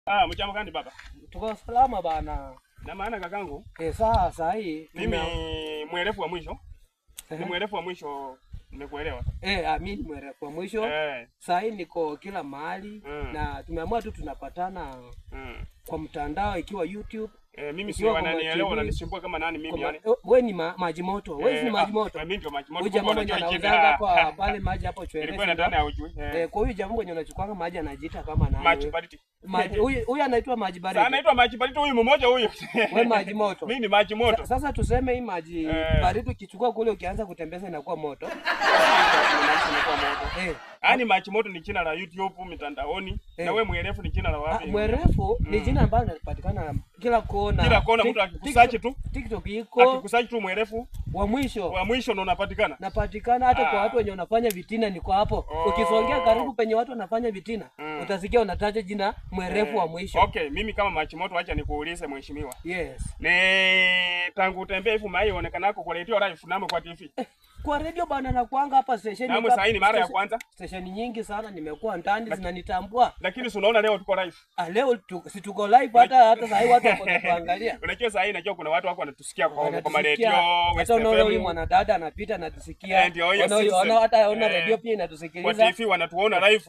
Mjambo gani baba? Tuko salama bana. Na maana kakangu, Sasa hii mimi mwerefu wa mwisho. Ni mwerefu wa mwisho, nimekuelewa. Mimi mwerefu wa mwisho. Sasa hii niko kila mahali na tumeamua tu tunapatana kwa mtandao ikiwa YouTube. Mimi si wananielewa, wananisumbua kama nani mimi yani. Wewe ni maji moto. Wewe ni maji moto. Mimi ndio maji moto. Huyu jamaa mwenye anauzanga kwa pale maji hapo chwele. Ilikuwa nadhani haujui. Kwa hiyo jamaa mwenye anachukua maji anajiita kama nani? Maji baridi. Huyu anaitwa maji baridi. Sasa anaitwa maji baridi huyu mmoja huyu. Wewe maji moto. Mimi ni maji moto. Sasa tuseme hii maji baridi ukichukua kule ukianza kutembeza inakuwa moto. Yaani maji moto ni jina la YouTube mitandaoni na wewe mwerefu ni jina la wapi? Mwerefu ni jina ambalo linapatikana kila kona. Kila kona mtu akikusearch tu. TikTok iko. Akikusearch tu mwerefu wa mwisho. Wa mwisho ndo unapatikana. Napatikana hata kwa watu wenye wanafanya vitina niko hapo. Ukisongea karibu penye watu wanafanya vitina, utasikia unataja jina mwerefu wa mwisho. Okay, mimi kama maji moto acha nikuulize mheshimiwa. Yes. Ni tangu utembee hivi mai onekana kwa radio live namo kwa TV. Kwa radio bana na kuanga hapa station. Namo sasa ni mara ya kwanza. Station nyingi sana nimekuwa ndani zinanitambua. Lakini si unaona leo tuko live. Leo si tuko live hata sasa hivi watu wako kuangalia. Unajua sasa hivi najua kuna watu wako wanatusikia kwa radio. Hata unaona huyu mwanadada anapita anatusikia. Unaona hata ona radio pia inatusikiliza. Kwa TV wanatuona live.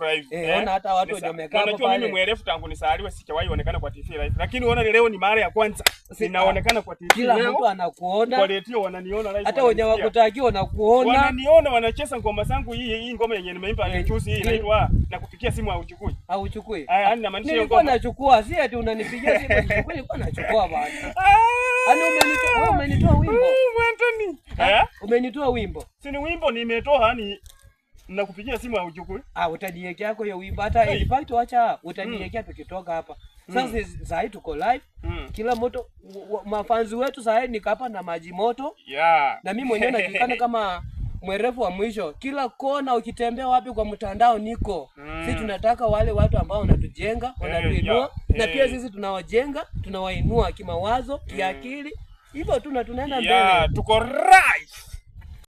Ona hata watu wenye wamekaa pale. Unajua mimi mwerefu tangu nisaliwe sijawahi onekana kwa TV live. Lakini unaona leo ni mara ya kwanza ninaonekana kwa TV. Kila mtu anakuona. Kwa radio wananiona live. Hata wenye wakutaki wanakuona. Wananiona wanacheza ngoma zangu hii ngoma yenye nimeimba juzi hii inaitwa na kupigia simu hauchukui. Hauchukui. Yaani namaanisha hiyo ngoma. Nilikuwa nachukua, si eti unanipigia simu nichukue, nilikuwa nachukua bwana. Yaani umenitoa wimbo. Anthony. Umenitoa wimbo. Si ni wimbo nimetoa yani nakupigia simu hauchukui. Utaniwekea yako hiyo wimbo hata in fact acha utaniwekea tukitoka hapa. Sasa sasa hii tuko live. Kila moto mafanzi wetu sasa hii nikapa na maji moto. Na mimi mwenyewe najulikana kama mwerefu wa mwisho. Kila kona ukitembea wapi kwa mtandao niko. Sisi tunataka wale watu ambao wanatujenga, wanatuinua na pia sisi tunawajenga, tunawainua kimawazo, kiakili. Hivyo tunaenda mbele. Tuko right.